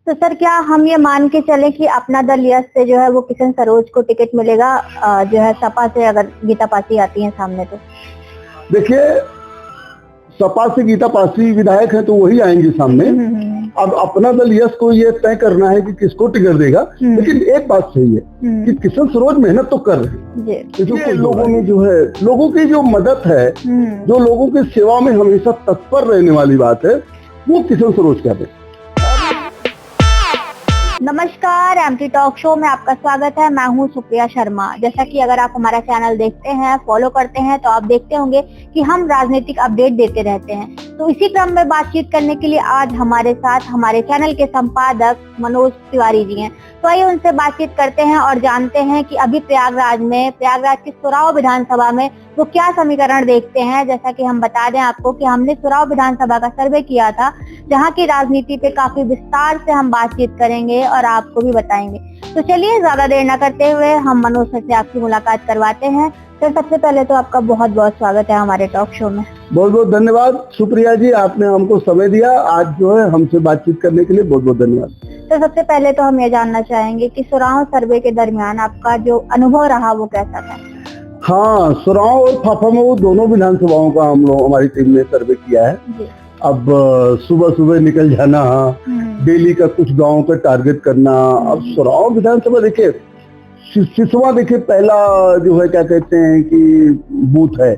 तो सर क्या हम ये मान के चले कि अपना दल यस से जो है वो किशन सरोज को टिकट मिलेगा जो है सपा से, अगर गीता पासी आती है सामने तो? देखिए, सपा से गीता पासी विधायक हैं तो वही आएंगे सामने। अब अपना दल यस को ये तय करना है कि किसको टिकट देगा। लेकिन एक बात सही है कि किशन सरोज मेहनत तो कर रहे हैं। जो लोगों में जो है, लोगों की जो मदद है, जो लोगों की सेवा में हमेशा तत्पर रहने वाली बात है, वो किशन सरोज कहते हैं। नमस्कार, एमटी टॉक शो में आपका स्वागत है। मैं हूं सुप्रिया शर्मा। जैसा कि अगर आप हमारा चैनल देखते हैं, फॉलो करते हैं, तो आप देखते होंगे कि हम राजनीतिक अपडेट देते रहते हैं। तो इसी क्रम में बातचीत करने के लिए आज हमारे साथ हमारे चैनल के संपादक मनोज तिवारी जी हैं। तो आइए उनसे बातचीत करते हैं और जानते हैं कि अभी प्रयागराज की सुराव विधानसभा में वो क्या समीकरण देखते हैं। जैसा कि हम बता दें आपको कि हमने सुराव विधानसभा का सर्वे किया था, जहां की राजनीति पे काफी विस्तार से हम बातचीत करेंगे और आपको भी बताएंगे। तो चलिए ज्यादा देर न करते हुए हम मनोज सर से आपकी मुलाकात करवाते हैं। सर सबसे पहले तो आपका बहुत बहुत स्वागत है हमारे टॉक शो में। बहुत बहुत धन्यवाद सुप्रिया जी, आपने हमको समय दिया आज जो है हमसे बातचीत करने के लिए। बहुत बहुत धन्यवाद। तो सबसे पहले तो हम ये जानना चाहेंगे कि सुराव सर्वे के दरमियान आपका जो अनुभव रहा वो कैसा था? हाँ, सुराव और फाफामऊ दोनों विधानसभाओं का हम लोग हमारी टीम ने सर्वे किया है। अब सुबह सुबह निकल जाना, डेली का कुछ गांव का टारगेट करना। अब सुराव विधानसभा देखिए, सिसवा देखिए पहला जो है क्या कहते हैं कि बूथ है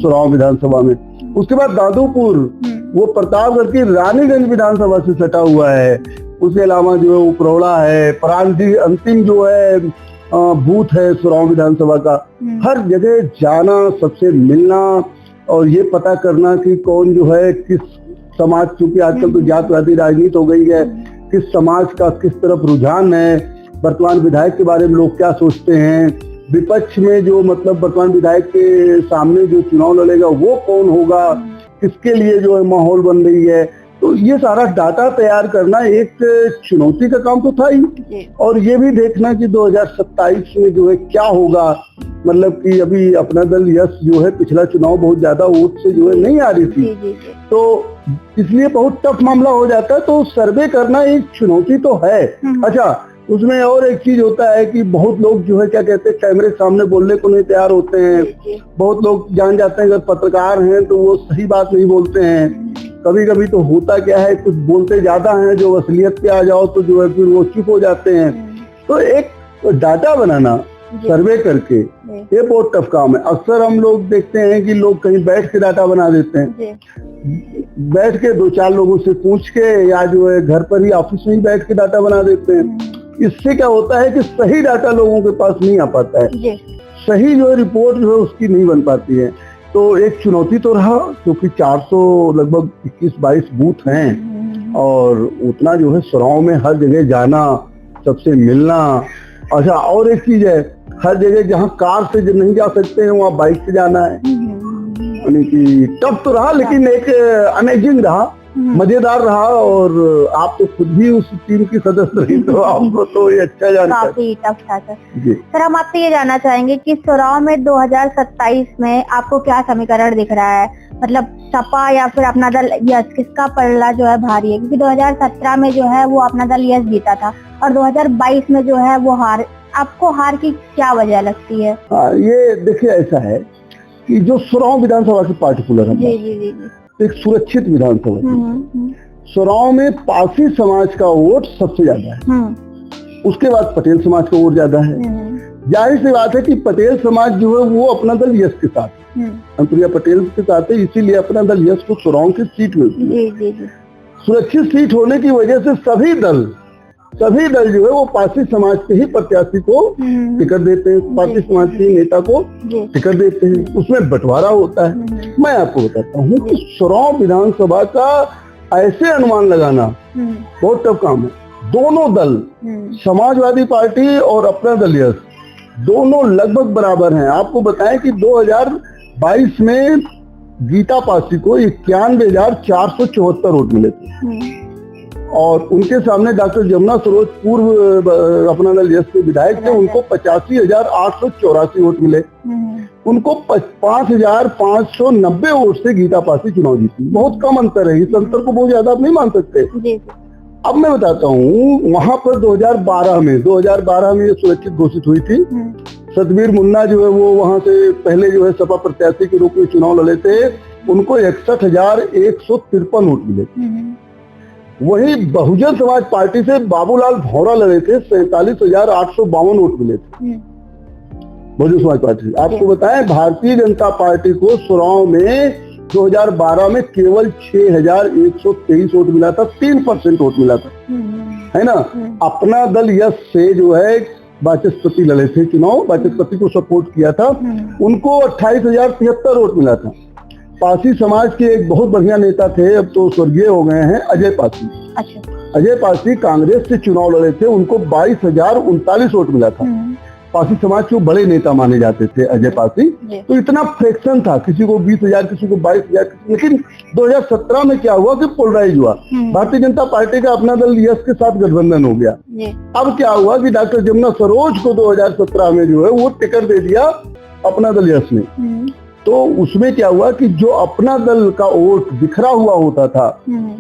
सुराव विधानसभा में। उसके बाद दादूपुर, वो प्रतापगढ़ की रानीगंज विधानसभा से सटा हुआ है। उसके अलावा जो है उपरौड़ा है, प्रांतीय अंतिम जो है बूथ है सुराव विधानसभा का। हर जगह जाना, सबसे मिलना और ये पता करना कि कौन जो है किस समाज, चूंकि आजकल तो जातवादी राजनीति हो गई है, किस समाज का किस तरफ रुझान है, वर्तमान विधायक के बारे में लोग क्या सोचते हैं, विपक्ष में जो मतलब वर्तमान विधायक के सामने जो चुनाव लड़ेगा वो कौन होगा, किसके लिए जो है माहौल बन रही है। तो ये सारा डाटा तैयार करना एक चुनौती का काम तो था ही, और ये भी देखना कि 2027 में जो है क्या होगा। मतलब कि अभी अपना दल यस जो है पिछला चुनाव बहुत ज्यादा वोट से जो है नहीं आ रही थी, तो इसलिए बहुत टफ मामला हो जाता है। तो सर्वे करना एक चुनौती तो है। अच्छा, उसमें और एक चीज होता है कि बहुत लोग जो है क्या कहते हैं, कैमरे के सामने बोलने को नहीं तैयार होते हैं। बहुत लोग जान जाते हैं अगर पत्रकार हैं तो वो सही बात नहीं बोलते हैं। कभी कभी तो होता क्या है, कुछ बोलते ज्यादा हैं, जो असलियत पे आ जाओ तो जो है फिर वो चुप हो जाते हैं। तो एक डाटा बनाना सर्वे करके ये बहुत टफ काम है। अक्सर हम लोग देखते हैं कि लोग कहीं बैठ के डाटा बना देते हैं, बैठ के दो चार लोगों से पूछ के, या जो है घर पर ही ऑफिस में ही बैठ के डाटा बना देते हैं। इससे क्या होता है कि सही डाटा लोगों के पास नहीं आ पाता है, सही जो है रिपोर्ट जो है उसकी नहीं बन पाती है। तो एक चुनौती तो रहा, क्योंकि 400 लगभग 21-22 बूथ हैं और उतना जो है सुराव में हर जगह जाना, सबसे मिलना। अच्छा, और एक चीज है, हर जगह जहाँ कार से नहीं जा सकते हैं वहाँ बाइक से जाना है। यानी कि टफ तो रहा, लेकिन एक अमेजिंग रहा, मजेदार रहा। और आप तो खुद भी उस टीम की सदस्य रही, तो आपको तो ये अच्छा जानता है। काफी टफ था सर। सर हम आपसे ये जानना चाहेंगे कि सुराव में 2027 में आपको क्या समीकरण दिख रहा है? मतलब सपा या फिर अपना दल यस, किसका पलड़ा जो है भारी है? क्योंकि 2017 में जो है वो अपना दल यस जीता था और 2022 में जो है वो हार। आपको हार की क्या वजह लगती है? ये देखिए, ऐसा है कि जो सुराव विधानसभा से पार्टिकुलर है, एक सुरक्षित विधानसभा। सुराव में पारसी समाज का वोट सबसे ज्यादा है, उसके बाद पटेल समाज का वोट ज्यादा है। जाहिर सी बात है कि पटेल समाज जो है वो अपना दल यस के साथ, अनुप्रिया पटेल के साथ है, इसीलिए अपना दल यस को सुराव की सीट मिलती है। सुरक्षित सीट होने की वजह से सभी दल जो है वो पारसी समाज के ही प्रत्याशी को टिकट देते हैं, पारसी समाज के नेता को टिकट देते हैं, उसमें बंटवारा होता है। मैं आपको बताता हूँ कि सुराव विधानसभा का ऐसे अनुमान लगाना बहुत टफ काम है। दोनों दल, समाजवादी पार्टी और अपना दल यस, दोनों लगभग बराबर हैं। आपको बताएं कि 2022 में गीता पासी को 91,474 वोट मिले थे और उनके सामने डॉक्टर जमुना सरोज पूर्व अपना दल यस के विधायक थे, उनको 85,884 वोट मिले। उनको 5,590 वोट से गीता पासी चुनाव जीती। बहुत कम अंतर है, इस अंतर को बहुत ज्यादा आप नहीं मान सकते। अब मैं बताता हूँ, वहां पर 2012 में ये सुरक्षित घोषित हुई थी। सतबीर मुन्ना जो है वो वहां से पहले जो है सपा प्रत्याशी के रूप में चुनाव लड़े थे, उनको 61,153 वोट मिले। वही बहुजन समाज पार्टी से बाबूलाल भौरा लड़े थे, 47,852 वोट मिले थे बहुजन समाज पार्टी। आपको बताएं, भारतीय जनता पार्टी को चुनाव में 2012 में केवल 6,123 वोट मिला था, 3% वोट मिला था, है ना। अपना दल यश से जो है वाचस्पति लड़े थे चुनाव, वाचस्पति को सपोर्ट किया था, उनको 28,073 वोट मिला था। पासी समाज के एक बहुत बढ़िया नेता थे, अब तो स्वर्गीय हो गए हैं, अजय पासी। अच्छा। अजय पासी कांग्रेस से चुनाव लड़े थे, उनको 22,039 वोट मिला था। पासी समाज के बड़े नेता माने जाते थे अजय पासी। तो इतना फ्रैक्शन था, किसी को 20,000, किसी को 22,000। लेकिन 2017 में क्या हुआ कि पोलराइज हुआ, भारतीय जनता पार्टी का अपना दल यश के साथ गठबंधन हो गया। अब क्या हुआ कि डॉक्टर जमुना सरोज को 2017 में जो है वो टिकट दे दिया अपना दल यश ने। तो उसमें क्या हुआ कि जो अपना दल का वोट बिखरा हुआ होता था,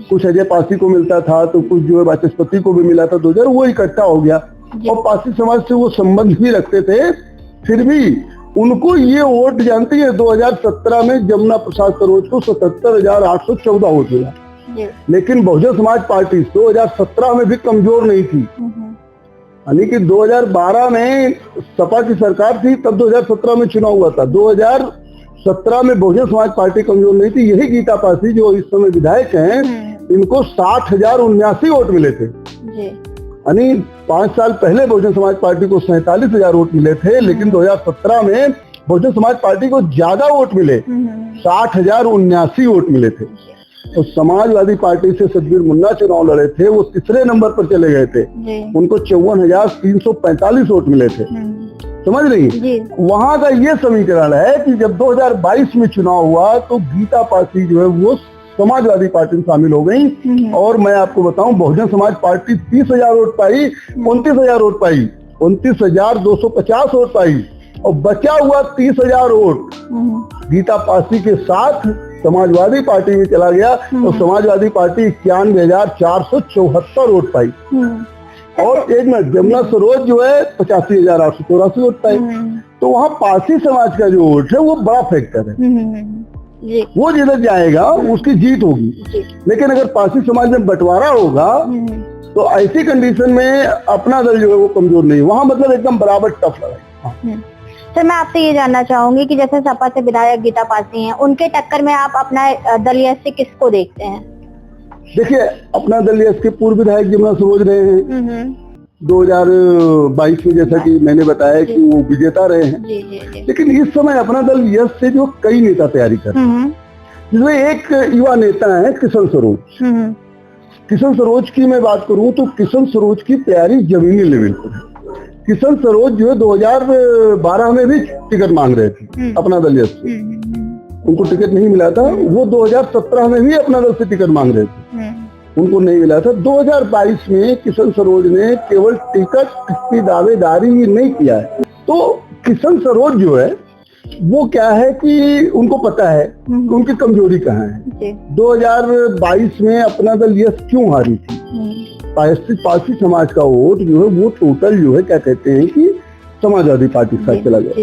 कुछ अजय पासी को मिलता था तो कुछ जो है वाचस्पति को भी मिला था 2000, वो इकट्ठा हो गया। और पासी समाज से वो संबंध भी रखते थे, फिर भी उनको ये वोट जानते हैं 2017 में जमुना प्रसाद सरोज को 77,814 वोट मिला। लेकिन बहुजन समाज पार्टी 2017 में भी कमजोर नहीं थी, यानी कि 2012 में सपा की सरकार थी, तब 2017 में चुनाव हुआ था। 2017 में बहुजन समाज पार्टी कमजोर नहीं थी। यही गीता पासी जो इस समय विधायक हैं, इनको 60,079 वोट मिले थे। यानी 5 साल पहले बहुजन समाज पार्टी को 47,000 वोट मिले थे, लेकिन 2017 में बहुजन समाज पार्टी को ज्यादा वोट मिले, 60,079 वोट मिले थे। तो समाजवादी पार्टी से सतबीर मुन्ना चुनाव लड़े थे, वो तीसरे नंबर पर चले गए थे, उनको 54,345 वोट मिले थे। समझ रही? वहां का ये समीकरण है कि जब 2022 में चुनाव हुआ तो गीता पासी जो है वो समाजवादी पार्टी में शामिल हो गई। और मैं आपको बताऊं, बहुजन समाज पार्टी 30,000 वोट पाई, 29,000 वोट पाई, 29,250 वोट पाई, और बचा हुआ 30,000 वोट गीता पासी के साथ समाजवादी पार्टी में चला गया। और समाजवादी पार्टी 91,474 वोट पाई। और एक मिनट, जमुना सरोज जो है 85,884 वोट पाई। तो वहाँ पासी समाज का जो वोट है वो बड़ा फैक्टर है, वो जिधर जाएगा उसकी जीत होगी। लेकिन अगर पासी समाज में बंटवारा होगा तो ऐसी कंडीशन में अपना दल जो है वो कमजोर नहीं, वहाँ मतलब एकदम बराबर टफ लड़ाई। सर, मैं आपसे ये जानना चाहूंगी कि जैसे सपा से विधायक गीता पासी हैं, उनके टक्कर में आप अपना दल यश से किसको देखते हैं? देखिए, अपना दल यश के पूर्व विधायक जमुना सरोज रहे हैं 2022 में, जैसा कि मैंने बताया कि वो विजेता रहे हैं। लेकिन इस समय अपना दल यश से जो कई नेता तैयारी कर रहे हैं, जिसमें एक युवा नेता है किशन सरोज। किशन सरोज की मैं बात करूं तो किशन सरोज की तैयारी जमीनी लेवल पर है। किशन सरोज जो है 2012 में भी टिकट मांग रहे थे अपना दल यश से, उनको टिकट नहीं मिला था। वो 2017 में भी अपना दल से टिकट मांग रहे थे, उनको नहीं मिला था। 2022 में किशन सरोज ने केवल टिकट की दावेदारी नहीं किया है। तो किशन सरोज जो है वो क्या है कि उनको पता है कि उनकी कमजोरी कहाँ है। 2022 में अपना दल यश क्यों हारी थी? पासी समाज का वोट जो है वो टोटल जो है क्या कहते हैं कि समाजवादी पार्टी के साथ चला गया।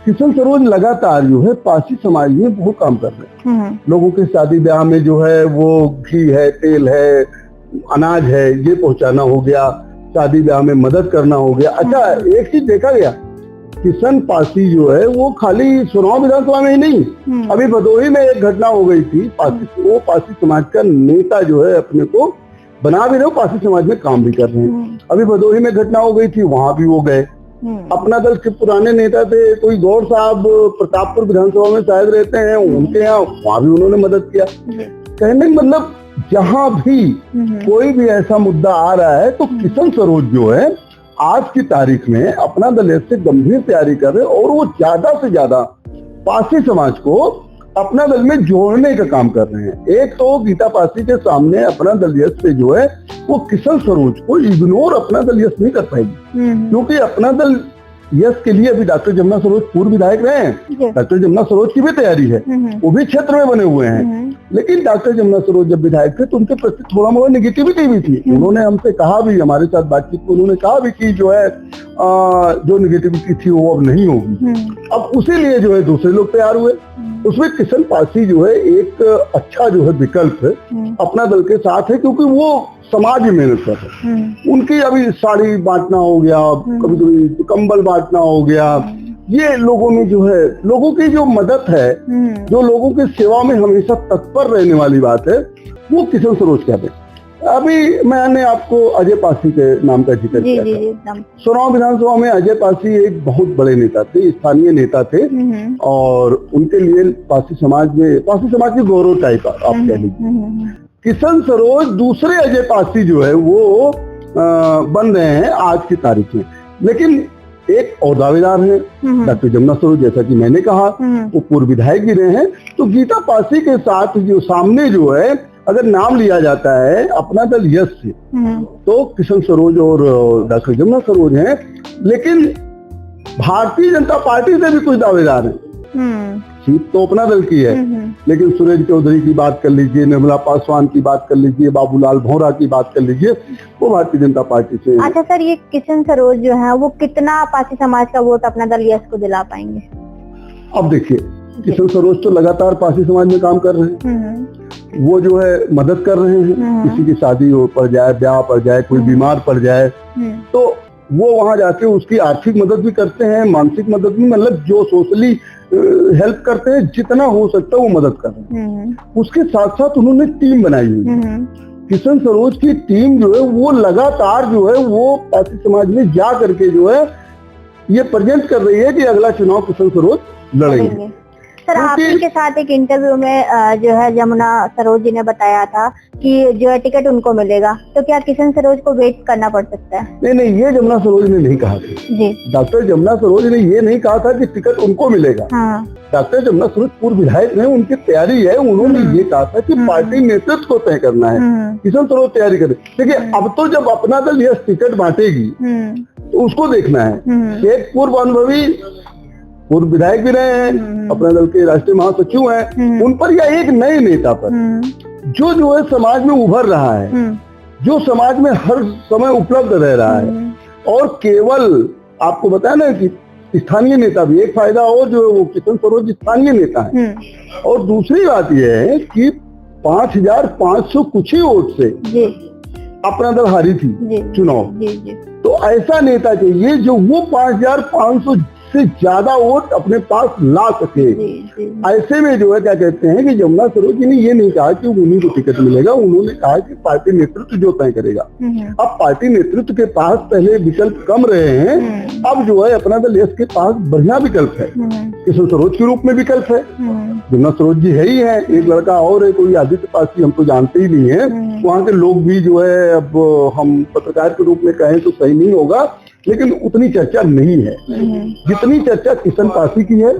किशन सरोज लगातार जो है पासी समाज में बहुत काम कर रहे हैं। लोगों के शादी ब्याह में जो है वो घी है, तेल है, अनाज है, ये पहुंचाना हो गया, शादी ब्याह में मदद करना हो गया। अच्छा, एक चीज देखा गया, किशन पासी जो है वो खाली चुनाव विधानसभा में ही नहीं, अभी भदोही में एक घटना हो गई थी। वो पासी समाज का नेता जो है अपने को बना भी रहे, पासी समाज में काम भी कर रहे हैं। अभी भदोही में घटना हो गई थी, वहां भी वो गए। अपना दल के पुराने नेता थे, कोई गौर साहब प्रतापपुर विधानसभा में शायद रहते हैं, उनके यहाँ वहां भी उन्होंने मदद किया। कहने मतलब जहां भी कोई भी ऐसा मुद्दा आ रहा है तो किशन सरोज जो है आज की तारीख में अपना दल से गंभीर तैयारी कर रहे हैं, और वो ज्यादा से ज्यादा पासी समाज को अपना दल में जोड़ने का काम कर रहे हैं। एक तो गीता पासी के सामने अपना दल यश से जो है वो किशन सरोज को इग्नोर अपना दल यश नहीं कर पाएगी, क्योंकि अपना दल यश के लिए अभी डॉक्टर जमुना सरोज पूर्व विधायक रहे हैं, डॉक्टर जमुना सरोज की भी तैयारी है, वो भी क्षेत्र में बने हुए हैं। लेकिन डॉक्टर जमुना सरोज जब विधायक थे तो उनके प्रति थोड़ा मोड़ा निगेटिविटी भी थी। उन्होंने हमसे कहा भी, हमारे साथ बातचीत में उन्होंने कहा भी कि जो है जो निगेटिविटी थी वो अब नहीं होगी। अब उसी लिए जो है दूसरे लोग तैयार हुए। उसमें किशन पासी जो है एक अच्छा जो है विकल्प है, अपना दल के साथ है, क्योंकि वो समाज में मेहनत कर रहे हैं। उनकी अभी साड़ी बांटना हो गया, कभी कभी कंबल बांटना हो गया, ये लोगों में जो है लोगों की जो मदद है, जो लोगों की सेवा में हमेशा तत्पर रहने वाली बात है, वो किशन सरोज कहते हैं। अभी मैंने आपको अजय पासी के नाम का जिक्र किया था। सोनाव विधानसभा में अजय पासी एक बहुत बड़े नेता थे, स्थानीय नेता थे, और उनके लिए पासी समाज की गौरव टाइप आप कह लीजिए। किशन सरोज दूसरे अजय पासी जो है वो बन रहे हैं आज की तारीख में। लेकिन एक और दावेदार है डॉक्टर जमुना सरोज, जैसा कि मैंने कहा, वो पूर्व विधायक भी रहे हैं। तो गीता पासी के साथ जो सामने जो है अगर नाम लिया जाता है अपना दल यश से, तो किशन सरोज और डॉक्टर जमुना सरोज हैं। लेकिन भारतीय जनता पार्टी से भी कुछ दावेदार हैं। सीट तो अपना दल की है, लेकिन सुरेश चौधरी की बात कर लीजिए, निर्मला पासवान की बात कर लीजिए, बाबूलाल भौरा की बात कर लीजिए, वो भारतीय जनता पार्टी से। अच्छा सर, ये किशन सरोज जो है वो कितना पासी समाज का वोट अपना दल यश को दिला पाएंगे? अब देखिए, किशन सरोज तो लगातार पासी समाज में काम कर रहे हैं, वो जो है मदद कर रहे हैं। किसी की शादी हो पड़ जाए, ब्याह पड़ जाए, कोई बीमार पड़ जाए, तो वो वहां जाके उसकी आर्थिक मदद भी करते हैं, मानसिक मदद भी, मतलब जो सोशली हेल्प करते हैं, जितना हो सकता है वो मदद कर रहे हैं। उसके साथ साथ उन्होंने टीम बनाई हुई है। किशन सरोज की टीम जो है वो लगातार जो है वो पासी समाज में जा करके जो है ये प्रेजेंट कर रही है कि अगला चुनाव किशन सरोज लड़ेंगे। सर, आपके के साथ एक इंटरव्यू में जो है जमुना सरोज जी ने बताया था कि जो है टिकट उनको मिलेगा, तो क्या किशन सरोज को वेट करना पड़ सकता है? नहीं, ये जमुना सरोज ने नहीं कहा था। डॉक्टर जमुना सरोज ने ये नहीं कहा था कि टिकट उनको मिलेगा। डॉक्टर जमुना सरोज पूर्व विधायक ने, उनकी तैयारी है, उन्होंने ये कहा था कि पार्टी नेतृत्व को तय करना है, किशन सरोज तैयारी करे। देखिए, अब तो जब अपना दल यह टिकट बांटेगी तो उसको देखना है। एक पूर्व अनुभवी पूर्व विधायक भी रहे हैं, अपने दल के राष्ट्रीय महासचिव हैं, उन पर या एक नए नेता पर जो है समाज में उभर रहा है, जो समाज में हर समय उपलब्ध रह रहा है, और केवल आपको बताया ना कि स्थानीय नेता भी, एक फायदा और जो है वो किशन सरोज स्थानीय नेता है, और दूसरी बात यह है कि 5,500 कुछ ही वोट से अपना दल हारी थी चुनाव। तो ऐसा नेता चाहिए जो वो 5,500 से ज्यादा वोट अपने पास ला सके। ऐसे में जो है क्या कहते हैं कि जमुना सरोज जी ने ये नहीं कहा कि उन्हीं को टिकट मिलेगा, उन्होंने कहा कि पार्टी नेतृत्व जो तय करेगा। अब पार्टी नेतृत्व के पास पहले विकल्प कम रहे हैं, अब जो है अपना दल यश के पास बढ़िया विकल्प है, किशन सरोज के रूप में विकल्प है। जमुना सरोज जी है ही है, एक लड़का और है, कोई आदित्य पासी हम तो जानते ही नहीं है, वहाँ के लोग भी जो है, अब हम पत्रकार के रूप में कहें तो सही नहीं होगा, लेकिन उतनी चर्चा नहीं है जितनी चर्चा किशन पासी की है,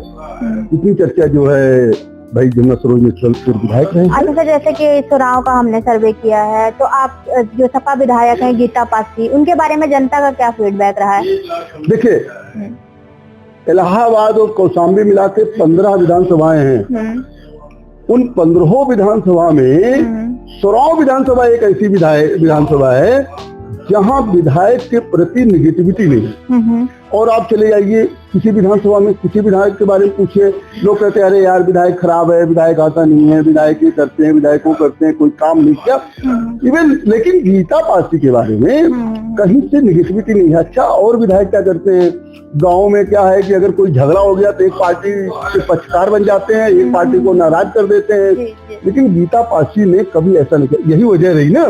जितनी चर्चा जो है भाई जमुना सरोज में पूर्व विधायक रहे। अच्छा सर, जैसे कि चुनाव का हमने सर्वे किया है, तो आप जो सपा विधायक हैं गीता पासी, उनके बारे में जनता का क्या फीडबैक रहा है? देखिए, इलाहाबाद और कौशाम्बी मिला के 15 विधानसभाएं हैं। उन 15 विधानसभा में सोराव विधानसभा एक ऐसी विधानसभा है जहां विधायक के प्रति निगेटिविटी नहीं। और आप चले जाइए किसी विधानसभा में, किसी विधायक के बारे में पूछिए, लोग कहते हैं अरे यार विधायक खराब है, विधायक आता नहीं है, विधायक ये करते हैं, विधायक वो करते हैं, कोई काम नहीं किया इवन। लेकिन गीता पासी के बारे में कहीं से निगेटिविटी नहीं है। अच्छा, और विधायक क्या करते हैं, गाँव में क्या है कि अगर कोई झगड़ा हो गया तो एक पार्टी के पक्षकार बन जाते हैं, एक पार्टी को नाराज कर देते हैं। लेकिन गीता पासी ने कभी ऐसा नहीं किया। यही वजह रही ना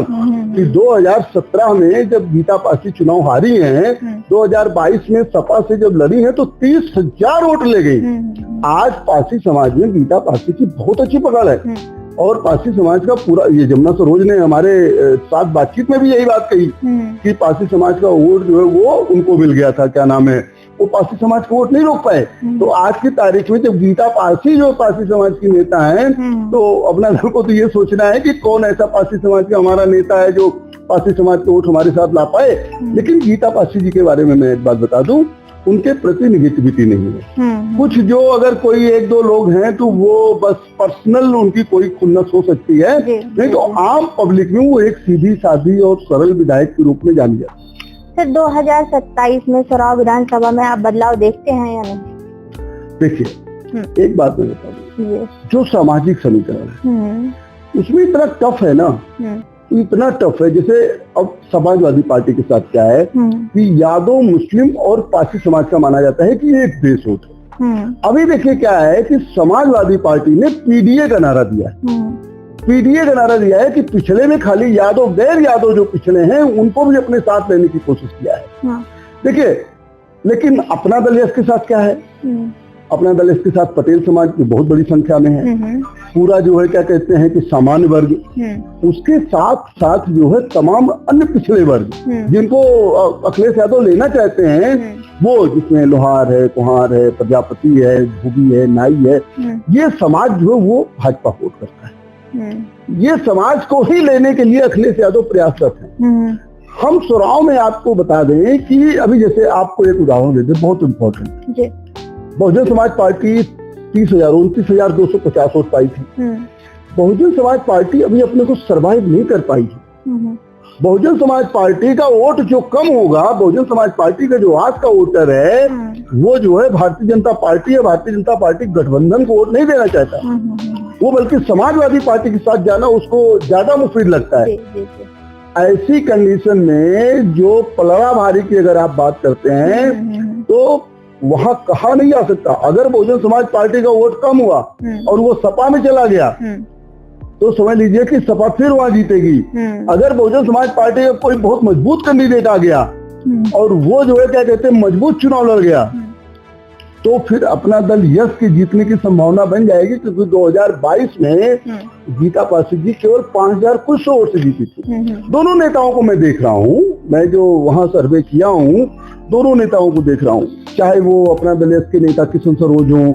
कि 2017 में जब गीता पासी चुनाव हारी हैं, 2022 में सपा से जब लड़ी है तो 30,000 वोट ले गई। आज पासी समाज में गीता पासी की बहुत अच्छी पकड़ है, और पासी समाज का पूरा, ये जमुना सरोज ने हमारे साथ बातचीत में भी यही बात कही कि पासी समाज का वोट जो है वो उनको मिल गया था, क्या नाम है, वो पासी समाज का वोट नहीं रोक पाए। तो आज की तारीख में जब गीता पासी जो पासी समाज की नेता है, तो अपना दल को तो ये सोचना है कि कौन ऐसा पासी समाज का हमारा नेता है जो पासी समाज के वोट हमारे साथ ला पाए। लेकिन गीता पासी जी के बारे में मैं एक बात बता दूं, उनके प्रति निगेटिविटी नहीं है। कुछ जो अगर कोई एक दो लोग हैं तो वो बस पर्सनल उनकी कोई खुन्नस हो सकती है, नहीं तो आम पब्लिक में वो एक सीधी सादी और सरल विधायक के रूप में जानी जाती है। सर 2027 में सोराव विधानसभा में आप बदलाव देखते हैं या नहीं? देखिए एक बात मैं बता दूं, जो सामाजिक समीकरण है उसमें इतना टफ है ना, इतना टफ है। जैसे अब समाजवादी पार्टी के साथ क्या है कि यादव, मुस्लिम और पारसी समाज का माना जाता है कि ये एक देश वोट है। अभी देखिए क्या है कि समाजवादी पार्टी ने पीडीए का नारा दिया है। पीडीए का नारा दिया है कि पिछड़े में खाली यादव, गैर यादव जो पिछड़े हैं उनको भी अपने साथ लेने की कोशिश किया है। देखिए लेकिन अपना दल इसके साथ क्या है, अपना दल इसके साथ पटेल समाज की बहुत बड़ी संख्या में है, पूरा जो है क्या कहते हैं कि सामान्य वर्ग, उसके साथ साथ जो है तमाम अन्य पिछड़े वर्ग जिनको अखिलेश यादव लेना चाहते हैं, वो जिसमें लोहार है, कुम्हार है, प्रजापति है, धोबी है, नाई है, ये समाज जो है वो भाजपा वोट करता है। ये समाज को ही लेने के लिए अखिलेश यादव प्रयासरत है। हम सोराव में आपको बता दें कि अभी जैसे आपको एक उदाहरण दे दें बहुत important, Bahujan Samaj party 29,250 vote पाई थी। बहुजन समाज पार्टी अभी अपने को सरवाइव नहीं कर पाई थी। बहुजन समाज पार्टी का वोट जो कम होगा, बहुजन समाज पार्टी का जो आज का वोटर है वो जो है भारतीय जनता पार्टी है, भारतीय जनता पार्टी गठबंधन को वोट नहीं देना चाहता, वो बल्कि समाजवादी पार्टी के साथ जाना उसको ज्यादा मुफीद लगता है। ऐसी कंडीशन में जो पलड़ा भारी की अगर आप बात करते हैं तो वहां कहा नहीं जा सकता। अगर बहुजन समाज पार्टी का वोट कम हुआ और वो सपा में चला गया तो समझ लीजिए कि सपा फिर वहां जीतेगी। अगर बहुजन समाज पार्टी का कोई बहुत मजबूत कैंडिडेट आ गया और वो जो है क्या कहते हैं मजबूत चुनाव लड़ गया तो फिर अपना दल यश के जीतने की संभावना बन जाएगी, क्योंकि 2022 में गीता पासी जी केवल 5,000 कुछ वोट से जीती थी। दोनों नेताओं को मैं देख रहा हूँ, मैं जो वहां सर्वे किया हूँ दोनों नेताओं को देख रहा हूँ, चाहे वो अपना दल यश के नेता किशन सरोज हों,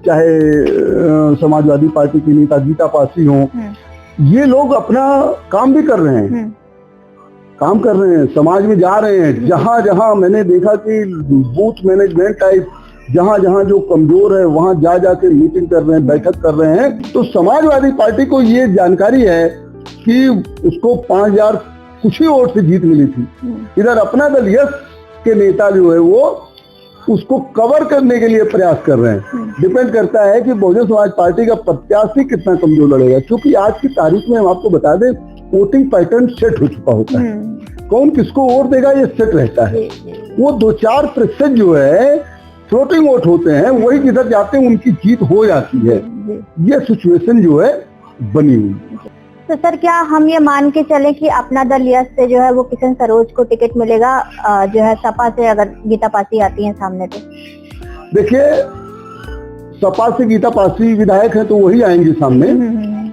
चाहे समाजवादी पार्टी के नेता गीता पासी हों, ये लोग अपना काम भी कर रहे हैं, काम कर रहे हैं, समाज में जा रहे हैं। जहां जहां मैंने देखा कि बूथ मैनेजमेंट टाइप जहां जहां जो कमजोर है वहां जा जाके मीटिंग कर रहे हैं, बैठक कर रहे हैं। तो समाजवादी पार्टी को ये जानकारी है कि उसको 5,000 कुछ ही वोट से जीत मिली थी। इधर अपना दल यश के नेता जो है वो उसको कवर करने के लिए प्रयास कर रहे हैं। डिपेंड करता है कि बहुजन समाज पार्टी का प्रत्याशी कितना कमजोर लड़ेगा, क्योंकि आज की तारीख में हम आपको बता दें वोटिंग पैटर्न सेट हो चुका होता है, कौन किसको वोट देगा ये सेट रहता है। वो 2-4% जो है फ्लोटिंग वोट होते हैं, वही जिधर जाते हैं उनकी जीत हो जाती है। ये सिचुएशन जो है बनी हुई। तो सर क्या हम ये मान के चले कि अपना दल यश से जो है वो किशन सरोज को टिकट मिलेगा जो है सपा से अगर गीता पासी आती है सामने? तो देखिए सपा से गीता पासी विधायक है तो वही आएंगे सामने।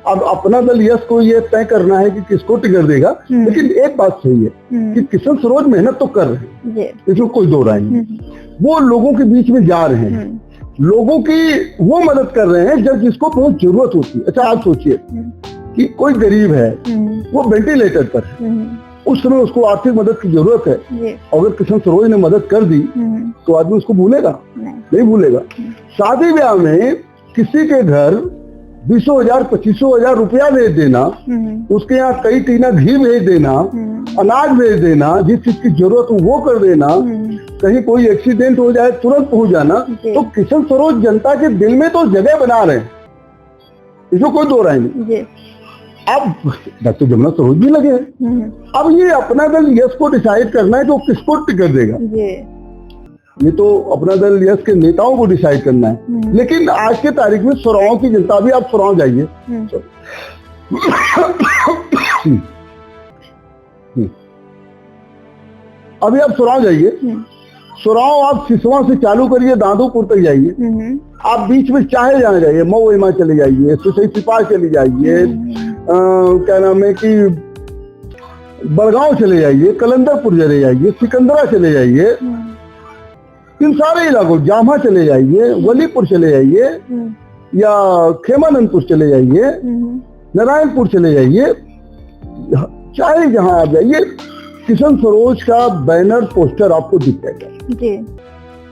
अब अपना दल यश को ये तय करना है कि किसको टिकट देगा, लेकिन एक बात सही है कि किशन सरोज मेहनत तो कर रहे हैं, इसमें कोई दो राय नहीं। वो लोगों के बीच में जा रहे हैं, लोगों की वो मदद कर रहे हैं जब जिसको बहुत जरूरत होती है। अच्छा आप सोचिए कि कोई गरीब है, वो वेंटिलेटर पर है, उस समय उसको आर्थिक मदद की जरूरत है, अगर किशन सरोज ने मदद कर दी तो आदमी उसको भूलेगा? नहीं भूलेगा। शादी ब्याह में किसी के घर 20,000 25,000 रुपया भेज देना, उसके यहाँ कई टीना घी भेज देना, अनाज भेज देना, जिस चीज की जरूरत हो वो कर देना, कहीं कोई एक्सीडेंट हो जाए तुरंत पहुंच जाना, तो किशन सरोज जनता के दिल में तो जगह बना रहे हैं, इसमें कोई दो राय नहीं। अब डॉक्टर जमुना सरोज भी लगे हैं। अब ये अपना दल यश को डिसाइड करना है कि वो किसको टिकट देगा, ये तो अपना दल यश के नेताओं को डिसाइड करना है। लेकिन आज के तारीख में सोराव की जनता भी, आप सोराव जाइए, अभी आप सोराव जाइए, सोराव आप सिसवा से चालू करिए दादोपुर तक जाइए, आप बीच में चाहे जाना जाइए, मऊ चले जाइए, सिपाही चले जाइए, क्या नाम है कि बड़गांव चले जाइए, कलंदरपुर चले जाइए, सिकंदरा चले जाइए, इन सारे इलाकों, जामा चले जाइए, वलीपुर चले जाइए, या खेमानंदपुर चले जाइए, नारायणपुर चले जाइए, चाहे जहां आप जाइए किशन सरोज का बैनर पोस्टर आपको दिख जाएगा।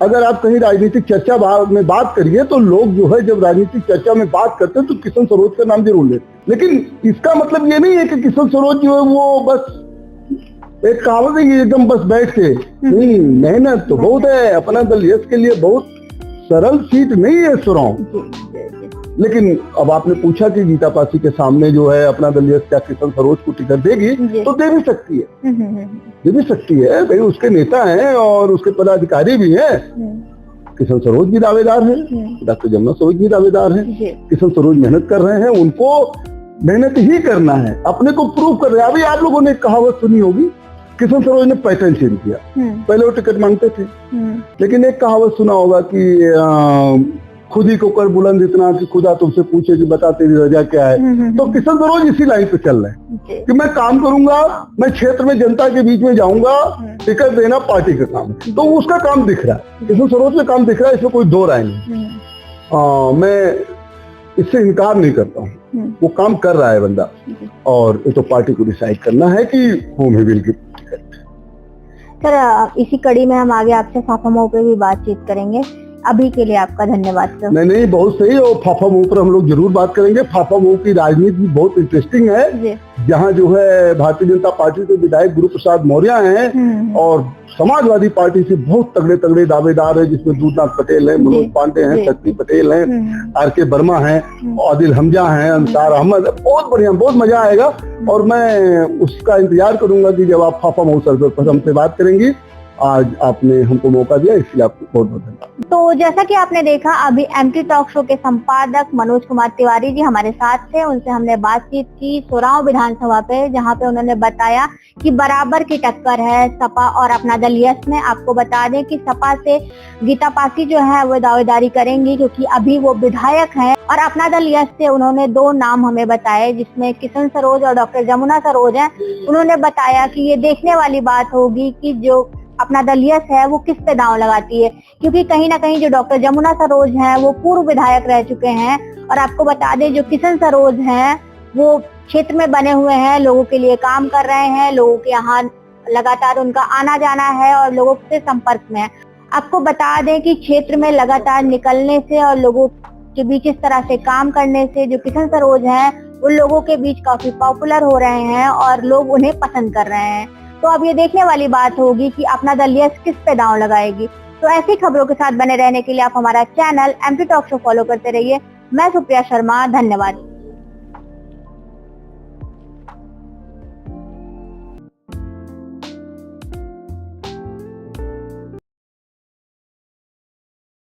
अगर आप कहीं राजनीतिक चर्चा में बात करिए तो लोग जो है जब राजनीतिक चर्चा में बात करते हैं तो किशन सरोज का नाम जरूर लेते हैं, लेकिन इसका मतलब ये नहीं है कि किशन सरोज जो है वो बस एक कहावत है एकदम बस बैठ के नहीं, मेहनत तो बहुत है। अपना दल यश के लिए बहुत सरल सीट नहीं है सुराव, लेकिन अब आपने पूछा कि गीता पासी के सामने जो है अपना दल यश क्या किशन सरोज को टिकट देगी, तो दे भी सकती है, दे भी सकती है भाई, उसके नेता हैं और उसके पदाधिकारी भी हैं। किशन सरोज भी दावेदार है, डॉक्टर जमुना सरोज भी दावेदार है। किशन सरोज मेहनत कर रहे हैं, उनको मेहनत ही करना है, अपने को प्रूव कर रहे हैं। अभी आप लोगों ने कहावत सुनी होगी, किशन सरोज ने पैटर्न चेंज किया। पहले वो टिकट मांगते थे, लेकिन एक कहावत सुना होगा कि खुद ही को कर बुलंद इतना कि खुदा तुमसे पूछे कि बता तेरी रजा क्या है। तो किशन सरोज इसी लाइन पे चल रहे हैं कि मैं काम करूंगा, मैं क्षेत्र में जनता के बीच में जाऊंगा, टिकट देना पार्टी का काम है। तो उसका काम दिख रहा है, किशन सरोज का काम दिख रहा है, इसमें कोई दो राय नहीं। मैं इससे इनकार नहीं करता हूँ, वो काम कर रहा है बंदा, और ये तो पार्टी को डिसाइड करना है कि home he will give ticket. Sir इसी कड़ी में हम आगे आपसे फाफा पे भी बातचीत करेंगे। अभी के लिए आपका धन्यवाद सर। नहीं बहुत सही, और फाफा मऊ पर हम लोग जरूर बात करेंगे। फाफा मऊ की राजनीति भी बहुत इंटरेस्टिंग है, जहाँ जो है भारतीय जनता पार्टी के विधायक गुरु प्रसाद मौर्य हैं और समाजवादी पार्टी से बहुत तगड़े तगड़े दावेदार है, जिसमें दूधनाथ पटेल है, मनोज पांडे हैं, शक्ति पटेल हैं, RK वर्मा हैं, आदिल हमजा हैं, अंसार अहमद। बहुत बढ़िया, बहुत मजा आएगा, और मैं उसका इंतजार करूंगा कि जब आप फाफा मऊ सर पर हमसे बात करेंगी। आज आपने हमको मौका दिया, इसलिए आपको बहुत बहुत धन्यवाद। तो जैसा कि आपने देखा, अभी एमटी टॉक शो के संपादक मनोज कुमार तिवारी जी हमारे साथ थे। उनसे हमने बातचीत की सोराव विधानसभा पे, जहां पे उन्होंने बताया कि बराबर की टक्कर है सपा और अपना दल यश में। आपको बता दें कि सपा से गीता पासी जो है वो दावेदारी करेंगी, क्योंकि अभी वो विधायक हैं, और अपना दल यश से उन्होंने 2 नाम हमें बताए, जिसमें किशन सरोज और डॉक्टर जमुना सरोज हैं। उन्होंने बताया कि ये देखने वाली बात होगी कि जो अपना दल यश है वो किस पे दांव लगाती है, क्योंकि कहीं ना कहीं जो डॉक्टर जमुना सरोज हैं वो पूर्व विधायक रह चुके हैं। और आपको बता दें जो किशन सरोज हैं वो क्षेत्र में बने हुए हैं, लोगों के लिए काम कर रहे हैं, लोगों के यहाँ लगातार उनका आना जाना है और लोगों से संपर्क में है। आपको बता दें कि क्षेत्र में लगातार निकलने से और लोगों के बीच इस तरह से काम करने से जो किशन सरोज हैं उन लोगों के बीच काफी पॉपुलर हो रहे हैं और लोग उन्हें पसंद कर रहे हैं। तो अब ये देखने वाली बात होगी कि अपना दल यश किस पे दांव लगाएगी। तो ऐसी खबरों के साथ बने रहने के लिए आप हमारा channel MT talk show follow करते रहिए। मैं सुप्रिया शर्मा, धन्यवाद।